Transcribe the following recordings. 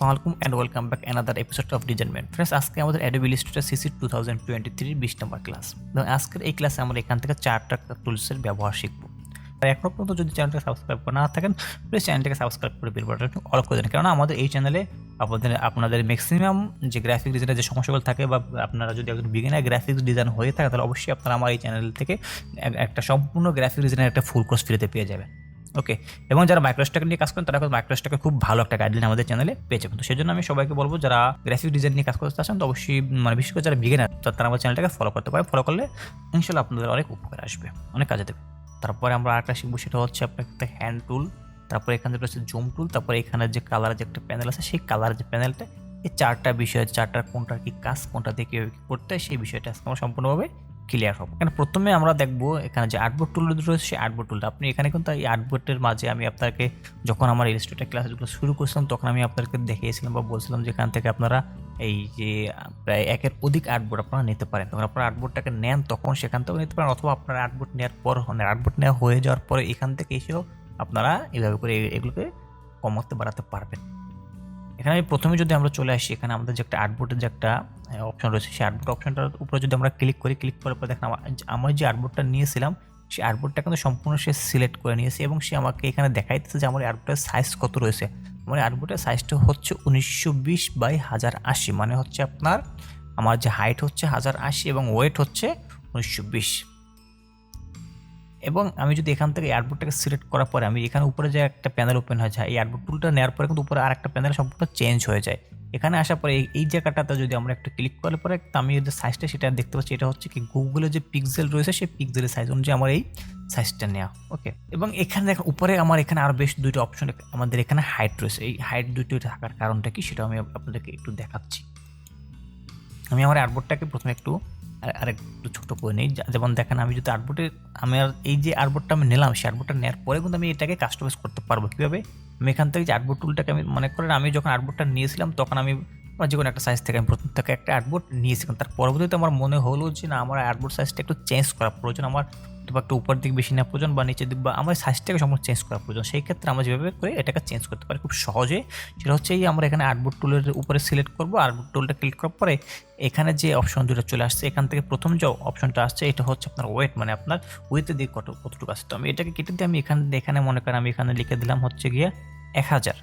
আসসালামু আলাইকুম and welcome back another episode of Design Friends, আজকে আমাদের Adobe Illustrator CC 2023 20 নম্বর ক্লাস। এবং আজকের এই ক্লাসে আমরা এখান থেকে চারটা টুলসের ব্যবহার শিখব। আর এখনো পর্যন্ত যদি চ্যানেলটাকে সাবস্ক্রাইব করে না থাকেন, প্লিজ চ্যানেলটাকে সাবস্ক্রাইব করে বেল বাটনটা অল করে দিন, কারণ আমাদের এই চ্যানেলে আপনাদের ম্যাক্সিমাম যে গ্রাফিক ডিজাইনের যে সমস্যাগুলো থাকে, বা আপনারা যদি একজন বিগিনার গ্রাফিক্স ডিজাইন হয়ে থাকে, তাহলে অবশ্যই আপনারা আমার এই চ্যানেল থেকে একটা সম্পূর্ণ গ্রাফিক ডিজাইনের একটা ফুল কোর্স ফ্রিতে পেয়ে যাবেন। ওকে, এবং যারা মাইক্রোস্ট্যাক নিয়ে কাজ করেন তারা মাইক্রোস্ট্যাকে খুব ভালো একটা গাইডলাইন আমাদের চ্যানেলে পেয়ে যাবেন। তো সেই জন্য আমি সবাইকে বলবো, যারা গ্রাফিক ডিজাইন নিয়ে কাজ করতে চাচ্ছেন, তো অবশ্যই বিশেষ করে যারা বিগিনার, তারা আমার চ্যানেলটাকে ফলো করতে পারে। ফলো করলে ইনশাল্লাহ আপনাদের অনেক উপকার আসবে, অনেক কাজে দেবে। তারপরে আমরা আরেকটা শিখবো, সেটা হচ্ছে আপনার একটা হ্যান্ড টুল, তারপরে এখানে যেটা হচ্ছে জুম টুল, তারপরে এখানে যে কালার যে একটা প্যানেল আছে, সেই কালার যে প্যানেলটা, এই চারটা বিষয়, চারটার কোনটার কি কাজ, কোনটা দিয়ে কীভাবে কী করতে হয়, সেই বিষয়টা আজকে আমরা সম্পূর্ণভাবে ক্লিয়ার হবে। এখানে প্রথমে আমরা দেখবো এখানে যে আর্টবোর্ড টুল রয়েছে, সেই আর্টবোর্ড টুলটা আপনি এখানে কিন্তু এই আর্টবোর্ডের মাঝে আমি আপনাকে যখন আমার ইলাস্ট্রেটর ক্লাসগুলো শুরু করছিলাম, তখন আমি আপনাদেরকে দেখিয়েছিলাম বা বলছিলাম যে এখান থেকে আপনারা এই যে প্রায় একের অধিক আর্টবোর্ড আপনারা নিতে পারেন। তখন আপনারা আর্টবোর্ডটাকে নেন, তখন সেখান থেকেও নিতে পারেন, অথবা আপনারা আর্টবোর্ড নেওয়ার পর আর্টবোর্ড নেওয়া হয়ে যাওয়ার পরে এখান থেকে এসেও আপনারা এইভাবে করে এগুলোকে কমাতে বাড়াতে পারবেন। এখানে প্রথমে যদি আমরা চলে আসি, এখানে আমাদের যে একটা আর্টবোর্ডের যে একটা অপশন রয়েছে, সেই আর্টবোর্ড অপশনটার উপরে যদি আমরা ক্লিক করার পর দেখেন আমার যে আর্টবোর্ডটা নিয়েছিলাম, সেই আর্টবোর্ডটা কিন্তু সম্পূর্ণ সে সিলেক্ট করে নিয়েছে, এবং সে আমাকে এখানে দেখাইতেছে যে আমার আর্টবোর্ডের সাইজ কত রয়েছে। আমার আর্টবোর্ডের সাইজটা হচ্ছে 1920x1080, মানে হচ্ছে আপনার আমার যে হাইট হচ্ছে 1080 এবং ওয়েট হচ্ছে 1920। এবং আমি যদি এখান থেকে আর্টবোর্ডটাকে সিলেক্ট করার পরে আমি এখানে উপরে যে একটা প্যানেল ওপেন হয়ে যায়, এই আর্টবোর্ড টুলটা নেওয়ার পরে কিন্তু উপরে আর একটা প্যানেল সম্পূর্ণ চেঞ্জ হয়ে যায়। এখানে আসার পরে এই জায়গাটাতে যদি আমরা একটা ক্লিক করার পরে আমি যে সাইজটা সেটা দেখতে পাচ্ছি, এটা হচ্ছে কি গুগলের যে পিক্সেল রয়েছে, সেই পিক্সেলের সাইজ অনুযায়ী আমার এই সাইজটা নেওয়া। ওকে, এবং এখানে দেখেন উপরে আমার এখানে আরও বেশ দুইটা অপশন আমাদের এখানে হাইট রয়েছে। এই হাইট দুইটি থাকার কারণটা কি, সেটা আমি আপনাদেরকে একটু দেখাচ্ছি। আমি আমার আর্টবোর্ডটাকে প্রথমে একটু আরেকটু ছোটো করে নিই। যেমন দেখেন, আমি যদি আমার এই যে আর্টবোর্ডটা আমি নিলাম, সেই আর্টবোর্ডটা নেওয়ার পরে কিন্তু আমি এটাকে কাস্টমাইজ করতে পারবো কীভাবে। আমি এখান থেকে যে আর্টবোর্ড টুলটাকে আমি মনে করেন আমি যখন আর্টবোর্ডটা নিয়েছিলাম, তখন আমি যে কোনো একটা সাইজ থেকে আমি প্রথম থেকে একটা আর্টবোর্ড নিয়েছিলাম। তার পরবর্তীতে আমার মনে হলো যে না, আমার আর্টবোর্ড সাইজটা একটু চেঞ্জ করা প্রয়োজন, আমার একটু উপর দিক বেশি নেওয়া প্রয়োজন, বা নিচের দিক, বা আমার সাইজটাকে সম্পূর্ণ চেঞ্জ করা প্রয়োজন। সেই ক্ষেত্রে আমরা যেভাবে করে এটাকে চেঞ্জ করতে পারি খুব সহজে, সেটা হচ্ছে এই আমরা এখানে আর্টবোর্ড টুলের উপরে সিলেক্ট করবো। আর্টবোর্ড টুলটা ক্লিক করার পরে এখানে যে অপশন দুটো চলে আসছে, এখান থেকে প্রথম যে অপশনটা আসছে, এটা হচ্ছে আপনার ওয়েট, মানে আপনার উইথের দিক কতটুকু আসছে। তো আমি এটাকে কেটে দিয়ে আমি এখানে মনে করেন আমি এখানে লিখে দিলাম হচ্ছে গিয়ে 1000।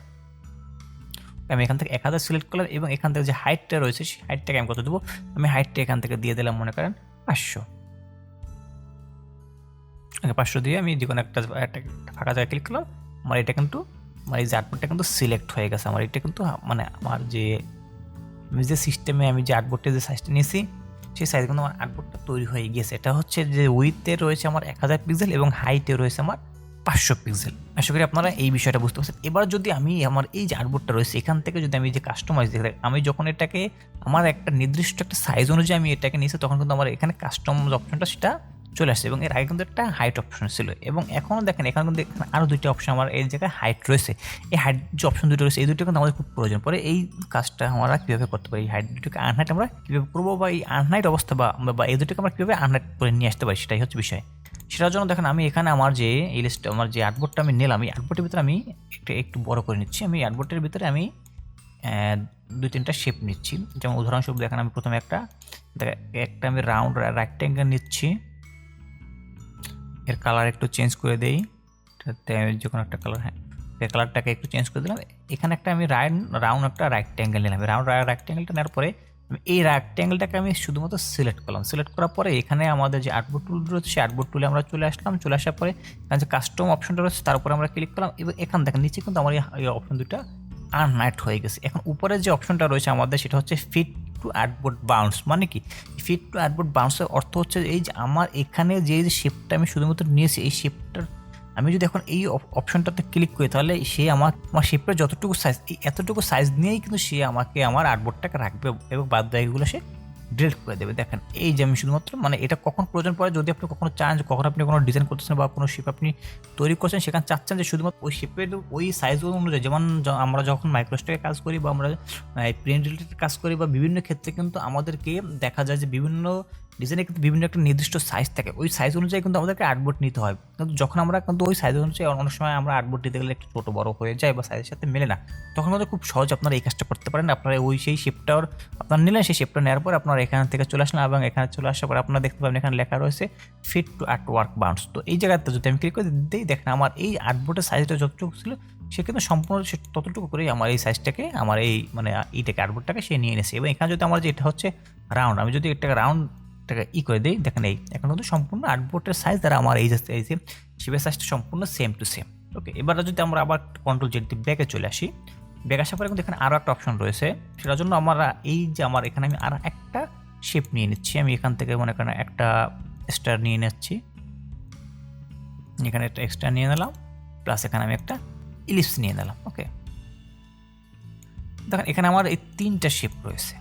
আমি এখান থেকে 1000 সিলেক্ট করলাম, এবং এখান থেকে যে হাইটটা রয়েছে, সেই হাইটটাকে আমি কত দেবো, আমি হাইটটা এখান থেকে দিয়ে দিলাম মনে করেন 500। 500 দিয়ে আমি যে কোনো একটা ফাঁকা জায়গায় ক্লিক করলাম, আমার এটা কিন্তু আমার এই যে আর্টবোর্ডটা কিন্তু সিলেক্ট হয়ে গেছে। আমার এটা কিন্তু মানে আমার যে আমি যে সিস্টেমে আমি যে আর্টবোর্ডের যে সাইজটা নিয়েছি, সেই সাইজ কিন্তু আমার আর্টবোর্ডটা তৈরি হয়ে গিয়েছে। এটা হচ্ছে যে উইথে রয়েছে আমার 1000 পিক্সেল এবং হাইটে রয়েছে আমার 500 পিক্সেল। আশা করি আপনারা এই বিষয়টা বুঝতে পারছেন। এবার যদি আমি আমার এই যে আর্টবোর্ডটা রয়েছে, এখান থেকে যদি আমি যে কাস্টমাইজ দেখি, আমি যখন এটাকে আমার একটা নির্দিষ্ট একটা সাইজ অনুযায়ী আমি এটাকে নিয়েছি, তখন কিন্তু আমার এখানে কাস্টমাইজ অপশনটা সেটা চলে আসছে, এবং এর আগে কিন্তু একটা হাইট অপশন ছিল। এবং এখনও দেখেন, এখানে কিন্তু আরও দুইটা অপশন আমার এই জায়গায় হাইট রয়েছে। এই হাইট যে অপশন দুটো রয়েছে, এই দুটো কিন্তু আমাদের খুব প্রয়োজন পড়ে। এই কাজটা আমরা কীভাবে করতে পারি, এই হাইট দুটোকে আনহাইট আমরা কীভাবে করবো, বা এই আনহাইট অবস্থা বা এই দুটোকে আমরা কীভাবে আনহাইট করে নিয়ে আসতে পারি, সেটাই হচ্ছে বিষয়। সেটার জন্য দেখেন, আমি এখানে আমার যে আমার যে আর্টবোর্ডটা আমি নিলাম, এই আর্টবোর্ডের ভিতরে আমি একটু বড় করে নিচ্ছি। আমি আর্টবোর্ডের ভিতরে আমি 2-3টা শেপ নিচ্ছি। যেমন উদাহরণস্বরূপ দেখেন, আমি প্রথমে একটা আমি রাউন্ড রেক্ট্যাঙ্গেল নিচ্ছি। এর কালার একটু চেঞ্জ করে দেই, যে কোনো একটা কালার, হ্যাঁ, এর কালারটাকে একটু চেঞ্জ করে দিলাম। এখানে একটা আমি রাউন্ড একটা রেক্ট্যাঙ্গেল নিলাম। রাউন্ড রেক্ট্যাঙ্গেলটা নেওয়ার পরে এই রেক্ট্যাঙ্গেলটাকে আমি শুধুমাত্র সিলেক্ট করলাম। সিলেক্ট করার পরে এখানে আমাদের যে আর্টবোর্ড টুল রয়েছে, সেই আর্টবোর্ড টুলে আমরা চলে আসলাম। চলে আসার পরে এখানে যে কাস্টম অপশনটা রয়েছে, তার উপরে আমরা ক্লিক করলাম, এবং এখান দেখেন নিচে কিন্তু আমার এই অপশন দুটো আনহাইট হয়ে গেছে। এখন উপরে যে অপশনটা রয়েছে আমাদের, সেটা হচ্ছে ফিট টু আর্টবোর্ড বাউন্স। মানে কি ফিট টু আর্টবোর্ড বাউন্সের অর্থ হচ্ছে এই যে আমার এখানে যে শেপটা আমি শুধুমাত্র নিয়েছি, এই শেপটার আমি যদি এখন এই অপশনটাতে ক্লিক করি, তাহলে সে আমার শেপের যতটুকু সাইজ, এই এতটুকু সাইজ নিয়েই কিন্তু সে আমাকে আমার আর্টবোর্ডটাকে রাখবে, এবং বাদ বাকিগুলো সে ডিলিট করে দেবে। দেখেন এই যে আমি শুধুমাত্র মানে এটা কখন প্রয়োজন পড়ে, যদি আপনি কখনো চান যে কখন আপনি কোনো ডিজাইন করতেছেন বা কোনো শেপ আপনি তৈরি করছেন, সেখানে চাচ্ছেন যে শুধুমাত্র ওই শেপের ওই সাইজ অনুযায়ী, যেমন আমরা যখন মাইক্রোস্টকে কাজ করি বা আমরা প্রিন্ট রিলেটেড কাজ করি বা বিভিন্ন ক্ষেত্রে কিন্তু আমাদেরকে দেখা যায় যে বিভিন্ন ডিজাইনে কিন্তু বিভিন্ন একটা নির্দিষ্ট সাইজ থাকে, ওই সাইজ অনুযায়ী কিন্তু আমাদেরকে আর্টবোর্ড নিতে হয়। কিন্তু যখন আমরা কিন্তু ওই সাইজ অনুযায়ী অনেক সময় আমরা আর্টবোর্ড নিতে গেলে একটু ছোটো বড় হয়ে যায় বা সাইজের সাথে মেলে না, তখন কিন্তু খুব সহজ আপনারা এই কাজটা করতে পারেন। আপনারা ওই সেই শেপটার আপনারা নিলেন, সেই শেপটা নেওয়ার পর আপনারা এখান থেকে চলে আসলেন এবং এখানে চলে আসার পর আপনারা দেখতে পাবেন এখানে লেখা রয়েছে fit to artwork bounds. তো এই জায়গাতে যদি আমি ক্লিক করে দিই, দেখেন আমার এই আর্টবোর্ডের সাইজটা যতটুকু ছিল সে কিন্তু সম্পূর্ণ ততটুকু করেই আমার এই সাইজটাকে আমার এই মানে এইটাকে আর্টবোর্ডটাকে সে নিয়ে এনেছে। এবং এখানে যদি আমার যে এটা হচ্ছে রাউন্ড, আমি যদি এটাকে রাউন্ডটাকে করে দিই, দেখেন এই এখন কিন্তু সম্পূর্ণ আর্টবোর্ডের সাইজ দ্বারা আমার এই যে শেপের সাইজটা সম্পূর্ণ সেম টু সেম। ওকে, এবার যদি আমরা আবার কন্ট্রোল জেড দিয়ে ব্যাকে চলে আসি, ব্যাক আসার পরে কিন্তু এখানে আরও একটা অপশন রয়েছে, সেটার জন্য আমরা এই যে আমার এখানে আমি আর একটা শেপ নিয়ে নিচ্ছি। আমি এখান থেকে মনে করেন একটা স্টার নিয়ে নিচ্ছি, এখানে একটা এক্সট্রা নিয়ে নিলাম, প্লাস এখানে আমি একটা ইলিপস নিয়ে নিলাম। ওকে, দেখেন এখানে আমার এই তিনটা শেপ রয়েছে।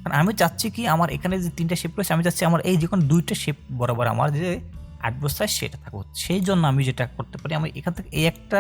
কারণ আমি চাচ্ছি কি আমার এখানে যে তিনটা শেপ রয়েছে, আমি চাচ্ছি আমার এই যে কোনো দুইটা শেপ বরাবর আমার যে আর্টবোর্ড সাইজ সেটা থাকবে। সেই জন্য আমি যেটা করতে পারি, আমি এখান থেকে এই একটা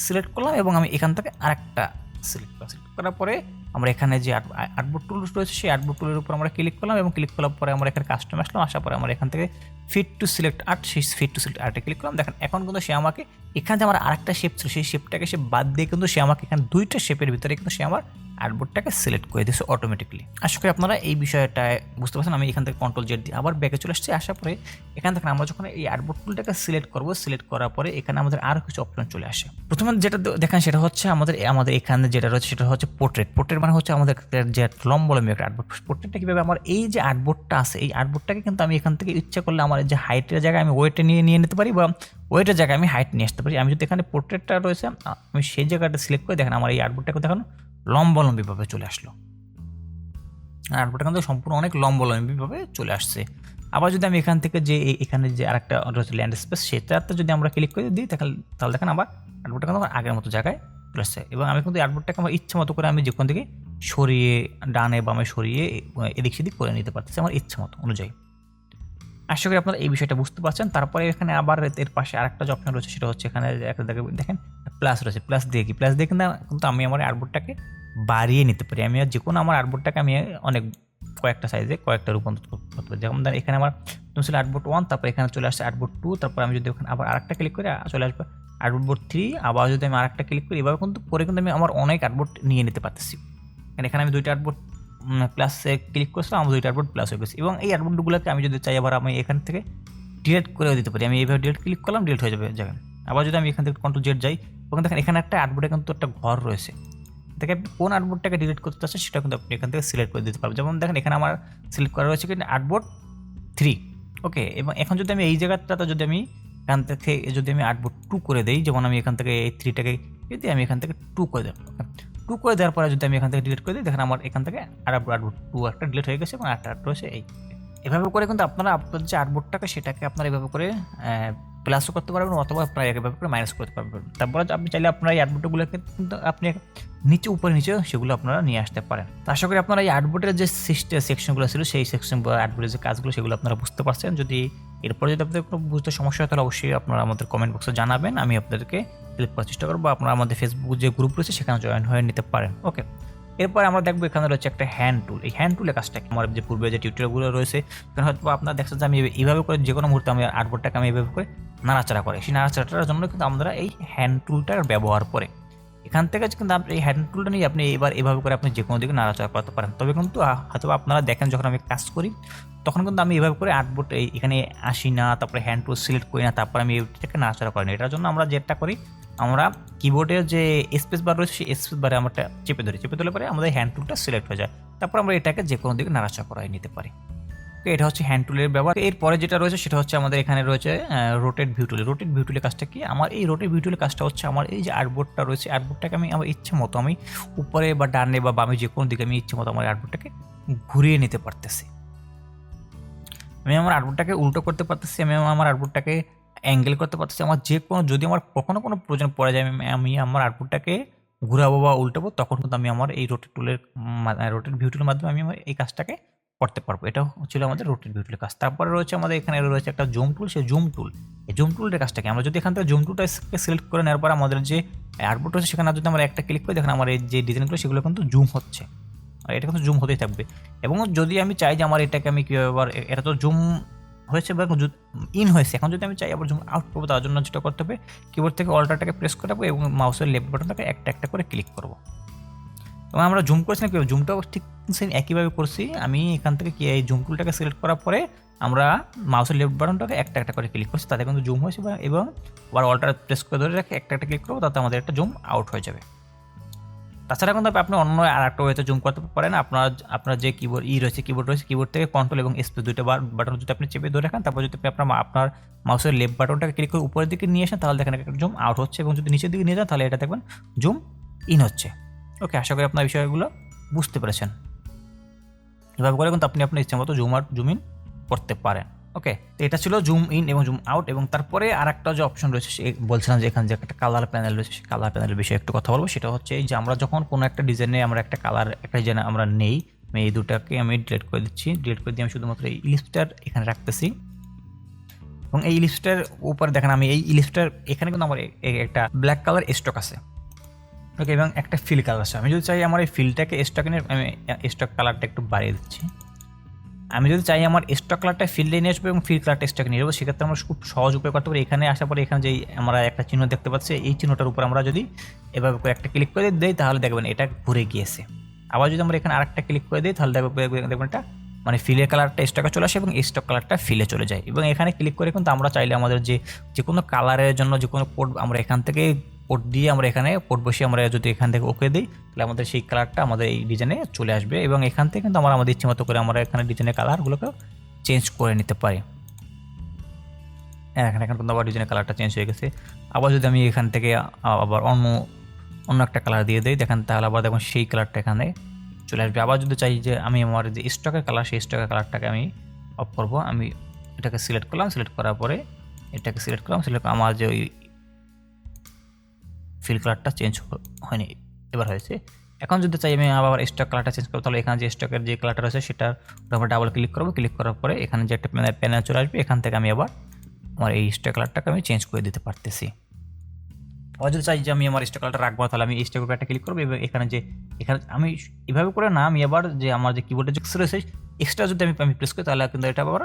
সিলেক্ট করলাম এবং আমি এখান থেকে আরেকটা সিলেক্ট করার পরে আমরা এখানে যে আর্টবোর্ড টুল রয়েছে সেই আর্টবোর্ড টুলের উপর আমরা ক্লিক করলাম এবং ক্লিক করার পরে আমরা এখানে কাস্টম আসলাম, আসার পরে আমরা এখান থেকে ফিট টু সিলেক্ট আর্ট, সেই ফিট টু সিলেক্ট আর্টে ক্লিক করলাম। দেখেন এখন কিন্তু সে আমাকে এখানে যে আমার আরেকটা শেপ ছিল সেই শেপটাকে সে বাদ দিয়ে কিন্তু সে আমাকে এখানে দুইটা শেপের ভিতরে কিন্তু সে আমার আর্টবোর্ডটাকে সিলেক্ট করে দিয়েছে অটোমেটিকলি। আশা করি আপনারা এই বিষয়টা বুঝতে পারছেন। আমি এখান থেকে কন্ট্রোল জেড দিয়ে আবার ব্যাকে চলে আসছি, আসার পরে এখান থেকে আমরা যখন এই আর্টবোর্ড টুলটাকে সিলেক্ট করবো, সিলেক্ট করার পরে এখানে আমাদের আরও কিছু অপশন চলে আসে। প্রথমে যেটা দেখেন সেটা হচ্ছে আমাদের এখানে যেটা রয়েছে সেটা হচ্ছে পোর্ট্রেট। পোর্ট্রেট মানে হচ্ছে আমাদের যে লম্বলম্বী একটা আর্টবোর্ড। পোর্ট্রেটটা কীভাবে, আমার এই যে আর্টবোর্ডটা আছে এই আর্টবোর্ডটাকে কিন্তু আমি এখান থেকে ইচ্ছা করলে আমার যে হাইটের জায়গায় আমি ওয়েটে নিয়ে নিতে পারি বা ওয়েটের জায়গায় আমি হাইট নিয়ে আসতে পারি। আমি যদি এখানে পোর্ট্রেটটা রয়েছে আমি সেই জায়গাটা সিলেক্ট করে দেখেন আমার এই আর্টবোর্ডটাকে দেখেন লম্বলম্বীভাবে চলে আসলো। আর্টবোর্ডটা কিন্তু সম্পূর্ণ অনেক লম্বলম্বীভাবে চলে আসছে। আবার যদি আমি এখান থেকে যে এখানে যে আরেকটা রয়েছে ল্যান্ড স্পেস, সেটাতে যদি আমরা ক্লিক করে দিই তাহলে দেখেন আবার আর্টবোর্ডটা কিন্তু আমার আগের মতো জায়গায় চলে আসছে। এবং আমি কিন্তু আর্টবোর্ডটাকে আমার ইচ্ছা মতো করে আমি যে কোনো দিকে সরিয়ে ডানে বামে সরিয়ে এদিক সেদিক করে নিতে পারতেছি আমার ইচ্ছা মতো অনুযায়ী। আশা করি আপনারা এই বিষয়টা বুঝতে পারছেন। তারপরে এখানে আবার এর পাশে আরেকটা যে অপশন রয়েছে সেটা হচ্ছে এখানে একটা দেখেন প্লাস রয়েছে। প্লাস দিয়ে কিন্তু আমি আমার আর্টবোর্ডটাকে বাড়িয়ে নিতে পারি। আমি যে কোনো আমার আর্টবোর্ডটাকে আমি অনেক কয়েকটা সাইজে কয়েকটা রূপান্তর করতে পারি। যেমন এখানে আমার ছিল আর্টবোর্ড 1, তারপর এখানে চলে আসছে আর্টবোর্ড 2, তারপর আমি যদি ওখানে আবার আরেকটা ক্লিক করি চলে আসবে আর্টবোর্ড 3, আবার যদি আমি আরেকটা ক্লিক করি এভাবে কিন্তু পরে কিন্তু আমি আমার অনেক আর্টবোর্ড নিয়ে নিতে পারতেছি। এখানে আমি দুইটা আর্টবোর্ড প্লাসে ক্লিক করছিলাম, আমার দুইটা আর্টবোর্ড প্লাস হয়ে গেছে। এবং এই আর্টবোর্ডগুলোকে আমি যদি চাই আবার আমি এখান থেকে ডিলিট করেও দিতে পারি। আমি এইভাবে ডিলিট ক্লিক করলাম, ডিলিট হয়ে যাবে জায়গায়। আবার যদি আমি এখান থেকে কন্ট্রোল জেড যাই এবং দেখেন এখানে একটা আর্টবোর্ডে কিন্তু একটা ঘর রয়েছে, দেখেন কোন আর্টবোর্ডটাকে ডিলিট করতে চাচ্ছেন সেটা কিন্তু আপনি এখান থেকে সিলেক্ট করে দিতে পারবেন। যেমন দেখেন এখানে আমার সিলেক্ট করা রয়েছে কিন্তু আর্টবোর্ড 3। ওকে, এবং এখন যদি আমি এই জায়গাটাতে যদি আমি এখান থেকে যদি আমি আর্টবোর্ড 2 করে দিই, যেমন আমি এখান থেকে এই 3টাকে যদি আমি এখান থেকে 2 করে দেবো, 2 করে দেওয়ার পরে যদি আমি এখান থেকে ডিলিট করে দিই, দেখেন আমার এখান থেকে আর্টবোর্ড 2 একটা ডিলিট হয়ে গেছে এবং একটা রয়েছে এই। এভাবে করে কিন্তু আপনারা আপনার যে আর্টবোর্ডটাকে সেটাকে আপনারা এভাবে করে প্লাসও করতে পারবেন অথবা আপনারা এভাবে করে মাইনাস করতে পারবেন। তারপরে আপনি চাইলে আপনারা এই আর্টবোর্ডগুলোকে কিন্তু আপনি নিচে উপরে নিচে সেগুলো আপনারা নিয়ে আসতে পারেন। তো আশা করি আপনারা এই আর্টবোর্ডের যে সেকশনগুলো ছিল সেই সেকশন বা আর্টবোর্ডের যে কাজগুলো সেগুলো আপনারা বুঝতে পারছেন। যদি এরপরে যদি আপনাদের কোনো বুঝতে সমস্যা হয় তাহলে অবশ্যই আপনারা আমাদের কমেন্ট বক্সে জানাবেন, আমি আপনাদেরকে হেল্প করার চেষ্টা করবো। আপনারা আমাদের ফেসবুক যে গ্রুপ রয়েছে সেখানে জয়েন হয়ে নিতে পারেন। ওকে, এরপর আমরা দেখবো এখানে রয়েছে একটা হ্যান্ড টুল। এই হ্যান্ড টুলের কাজটা আমার যে পূর্বে যে টিউটোরিয়ালগুলো রয়েছে সেখানে হয়তো আপনারা দেখছেন যে আমি এইভাবে করে যে কোনো মুহূর্তে আমি আর্টবোর্ডটাকে আমি এইভাবে করে নাড়াচাড়া করে, সেই নাড়াচাড়াটার জন্য কিন্তু আমরা এই হ্যান্ড টুলটার ব্যবহার করে এখান থেকে কিন্তু আপনি এই হ্যান্ড টুলটা নিয়ে আপনি এবার এভাবে করে আপনি যে কোনো দিকে নাড়াচাড়া করতে পারেন। তবে কিন্তু হয়তো আপনারা দেখেন যখন আমি কাজ করি তখন কিন্তু আমি এভাবে করে আর্টবোর্ড এখানে আসি না, তারপরে হ্যান্ড টুল সিলেক্ট করি না, তারপরে আমি এটাকে নাড়াচাড়া করি না। এটার জন্য আমরা যেটা করি, আমরা কিবোর্ডের যে স্পেস বার রয়েছে সেই স্পেস বারে আমরা চেপে ধরে পরে আমাদের হ্যান্ড টুলটা সিলেক্ট হয়ে যায়, তারপর আমরা এটাকে যে কোনো দিকে নাড়াচাড়া করাই নিতে পারি। এটা হচ্ছে হ্যান্ড টুলের ব্যবহার। এরপরে যেটা রয়েছে সেটা হচ্ছে আমাদের এখানে রয়েছে রোটেট ভিউ টুল। রোটেট ভিউ টুলের কাজটা কি, আমার এই রোটেট ভিউ টুলের কাজটা হচ্ছে আমার এই যে আর্টবোর্ডটা রয়েছে আর্টবোর্ডটাকে আমি আমার ইচ্ছে মতো আমি উপরে বা ডানে বা বামে যে কোনো দিকে আমি ইচ্ছে মতো আমার আর্টবোর্ডটাকে ঘুরিয়ে নিতে পারতেছি। আমি আমার আর্টবোর্ডটাকে উল্টো করতে পারতেছি, আমি আমার আর্টবোর্ডটাকে অ্যাঙ্গেল করতে পারতেছি। আমার যে কোনো যদি আমার কখনো কোনো প্রয়োজন পড়ে যায় আমি আমার আর্টবোর্ডটাকে ঘুরাবো বা উল্টাবো তখন কিন্তু আমি আমার এই রোটেট টুলের রোটেট ভিউ টুলের মাধ্যমে আমি আমার এই কাজটাকে করতে পারবো। এটা ছিল আমাদের রোটেট ভিউ টুলের কাজ। তারপরে রয়েছে আমাদের এখানে রয়েছে একটা জুম টুল, সেই জুম টুল। এই জুম টুলের কাজটাকে আমরা যদি এখান থেকে জুম টুলটাকে সিলেক্ট করে নেওয়ার পর আমাদের যে আউটপুট হচ্ছে সেখানে যদি আমরা একটা ক্লিক করি দেখেন আমার এই যে ডিজাইনগুলো সেগুলো কিন্তু জুম হচ্ছে, আর এটা কিন্তু জুম হতেই থাকবে। এবং যদি আমি চাই যে আমার এটাকে আমি কীভাবে আবার, এটা তো জুম হয়েছে বা ইন হয়েছে, এখন যদি আমি চাই আবার জুম আউট করবো তার জন্য যেটা করতে হবে কিবোর্ড থেকে অল্টারটাকে প্রেস করে রাখবো এবং মাউসের লেফট বাটনটাকে একটা একটা করে ক্লিক করবো। এবং আমরা জুম করছি না কীভাবে, জুমটাও ঠিক সেম একইভাবে করছি। আমি এখান থেকে কি এই জুম টুলটাকে সিলেক্ট করার পরে আমরা মাউসের লেফট বাটনটাকে একটা একটা করে ক্লিক করছি, তাতে কিন্তু জুম হয়েছে এবং আবার অল্টার প্রেস করে ধরে রেখে একটা একটা ক্লিক করবো, তাতে আমাদের একটা জুম আউট হয়ে যাবে। তাছাড়া কিন্তু আপনি অন্য আর একটা ওয়েতে জুম করতে পারেন। আপনার যে কিবোর্ড রয়েছে কিবোর্ড থেকে কন্ট্রোল এবং স্পেস দুইটা বাটন যদি আপনি চেপে ধরে রাখেন, তারপর যদি আপনি আপনার মাউসের লেফট বাটনটাকে ক্লিক করে উপরের দিকে নিয়ে আসেন তাহলে দেখেন একটা জুম আউট হচ্ছে, এবং যদি নিচের দিকে নিয়ে যান তাহলে এটা দেখবেন জুম ইন হচ্ছে। ওকে, আশা করি আপনার বিষয়গুলো বুঝতে পেরেছেন। এভাবে করে কিন্তু আপনি আপনার ইচ্ছা মতো জুম আউট জুম ইন করতে পারেন। ওকে, তো এটা ছিল জুম ইন এবং জুম আউট। এবং তারপরে আর একটা যে অপশন রয়েছে বলছিলাম যে এখানে যে একটা কালার প্যানেল রয়েছে, সেই কালার প্যানেলের বিষয়ে একটু কথা বলবো। সেটা হচ্ছে এই যে আমরা যখন কোনো একটা ডিজাইনে আমরা একটা ডিজাইন আমরা নেই, আমি এই দুটাকে আমি ডিলিট করে দিচ্ছি। ডিলিট করে দিয়ে আমি শুধুমাত্র এই ইলিস্টার এখানে রাখতেছি। এবং এই ইলিস্টার উপরে দেখেন আমি এই ইলিস্টার এখানে কিন্তু আমার একটা ব্ল্যাক কালার স্টক আছে। ওকে, এবং একটা ফিল কালার আছে। আমি যদি চাই আমার এই ফিলটাকে আমি স্টক কালারটা একটু বাড়িয়ে দিচ্ছি। আমি যদি চাই আমার স্টক কালারটা ফিল্ডে নিয়ে আসবো এবং ফিল কালারটা স্টক নিয়ে যাবো, সেক্ষেত্রে আমরা খুব সহজ উপায় করতে পারি। এখানে আসার পরে এখানে যেই আমরা একটা চিহ্ন দেখতে পাচ্ছি, এই চিহ্নটার উপর আমরা যদি এভাবে করে একটা ক্লিক করে দিই তাহলে দেখবেন এটা ঘুরে গিয়েছে। আবার যদি আমরা এখানে আরেকটা ক্লিক করে দিই তাহলে দেখবেন এটা মানে ফিলের কালারটা স্টকে চলে আসে এবং স্টক কালারটা ফিলে চলে যায়। এবং এখানে ক্লিক করে কিন্তু আমরা চাইলে আমাদের যে কোনো কালারের জন্য যে কোনো কোড আমরা এখান থেকে কোড দিয়ে আমরা এখানে কোড বসিয়ে আমরা যদি এখান থেকে ওকে দিই তাহলে আমাদের সেই কালারটা আমাদের এই ডিজাইনে চলে আসবে। এবং এখান থেকে কিন্তু আমরা আমাদের ইচ্ছে মতো করে আমরা এখানে ডিজাইনের কালারগুলোকে চেঞ্জ করে নিতে পারি। এখানে কিন্তু আবার ডিজাইনের কালারটা চেঞ্জ হয়ে গেছে। আবার যদি আমি এখান থেকে আবার অন্য একটা কালার দিয়ে দিই দেখেন, তাহলে আবার দেখুন সেই কালারটা এখানে চলে আসবে। আবার যদি চাই যে আমি আমার যে স্টকের কালার, সেই স্টকের কালারটাকে আমি অফ করবো, আমি এটাকে সিলেক্ট করলাম। সিলেক্ট করার পরে এটাকে সিলেক্ট করলাম। আমার যে ওই ফিল কালারটা চেঞ্জ হয়নি, এবার হয়েছে। এখন যদি চাই আমি আবার স্টক কালারটা চেঞ্জ করবো, তাহলে এখানে যে স্টকের যে কালারটা রয়েছে সেটার উপর ডাবল ক্লিক করবো। ক্লিক করার পরে এখানে যে একটা প্যানেল চলে আসবে, এখান থেকে আমি আবার আমার এই স্টক কালারটাকে আমি চেঞ্জ করে দিতে পারতেছি। আবার যদি চাই যে আমি আমার স্টক কালারটা রাখবো, তাহলে আমি স্টক কালারটা ক্লিক করবো এবং এখানে আমি এভাবে করে না, আমি আবার যে আমার যে কিবোর্ডের যে রয়েছে এক্সট্রা যদি আমি প্রেস করি তাহলে কিন্তু এটা আবার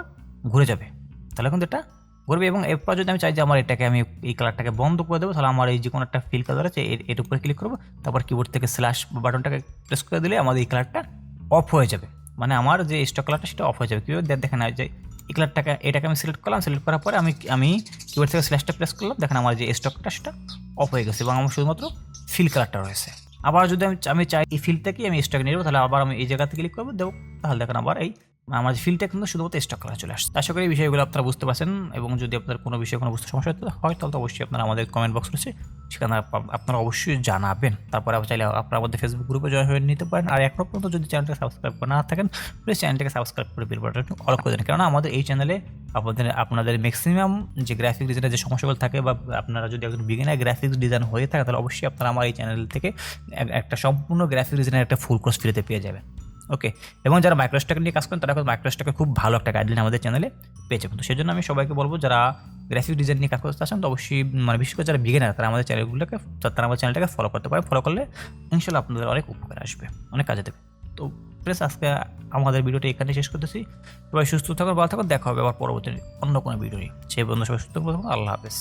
ঘুরে যাবে, তাহলে কিন্তু এটা ঘুরবে। এবং এরপর যদি আমি চাই যে আমার এটাকে আমি এই কালারটাকে বন্ধ করে দেবো, তাহলে আমার এই যে কোনো একটা ফিল কালার আছে এর উপরে ক্লিক করবো, তারপর কিবোর্ড থেকে স্ল্যাশ বাটনটাকে প্রেস করে দিলে আমাদের এই কালারটা অফ হয়ে যাবে। মানে আমার যে স্টক কালারটা সেটা অফ হয়ে যাবে। কীভাবে দেখেন যে এই এটাকে আমি সিলেক্ট করলাম। সিলেক্ট করার পরে আমি কিবোর্ড থেকে স্ল্যাশটা প্রেস করলাম, দেখেন আমার যে স্টকটা সেটা অফ হয়ে গেছে এবং আমার শুধুমাত্র ফিল কালারটা রয়েছে। আবার যদি আমি চাই এই ফিলটাকে আমি স্টক নিয়ে যাবো, তাহলে আবার আমি এই জায়গাতে ক্লিক করবো দেবো, তাহলে দেখেন আবার এই আমার ফিলটা কিন্তু শুধুমাত্র স্টক কালার চলে আসছে। আশা করি এই বিষয়গুলো আপনারা বুঝতে পারছেন। এবং যদি আপনার কোনো বিষয়ে কোনো বুঝতে সমস্যা হয় তাহলে তো অবশ্যই আপনারা আমাদের কমেন্ট বক্স রয়েছে, সেখানে আপনারা অবশ্যই জানাবেন। তারপরে চাইলে আপনারা আমাদের ফেসবুক গ্রুপে জয়েন হয়ে নিতে পারেন। আর এখনো পর্যন্ত যদি চ্যানেলটাকে সাবস্ক্রাইব করে না থাকেন, প্লিজ চ্যানেলটাকে সাবস্ক্রাইব করে বেল বাটনটা অল করে দেন। কারণ আমাদের এই চ্যানেলে আপনাদের ম্যাক্সিমাম যে গ্রাফিক ডিজাইনের যে সমস্যাগুলো থাকে, বা আপনারা যদি একজন বিগিনার গ্রাফিক্স ডিজাইন হয়ে থাকে, তাহলে অবশ্যই আপনারা আমার এই চ্যানেল থেকে একটা সম্পূর্ণ গ্রাফিক ডিজাইনের একটা ফুল কোর্স ফ্রিতে পেয়ে যাবেন। ওকে, এবং যারা মাইক্রোস্টক নিয়ে কাজ করেন তারা কিন্তু মাইক্রোস্টকে খুব ভালো একটা গাইডলাইন আমাদের চ্যানেলে পেয়ে যাবেন। তো সেই জন্য আমি সবাইকে বলবো যারা গ্রাফিক ডিজাইন নিয়ে কাজ করতে আসেন, তো অবশ্যই বিশেষ করে যারা বিগিনার তারা আমাদের চ্যানেলটাকে ফলো করতে পারে। ফলো করলে ইনশাল্লাহ আপনাদের অনেক উপকার আসবে, অনেক কাজে দেবে। তো প্লিজ আজকে আমাদের ভিডিওটা এখানে শেষ করতেছি। সবাই সুস্থ থাকুন, ভালো থাকুন, দেখা হবে আবার পরবর্তী অন্য কোনো ভিডিও নিয়ে। সেই বন্ধু সবাই সুস্থ থাকুন, আল্লাহ হাফেজ।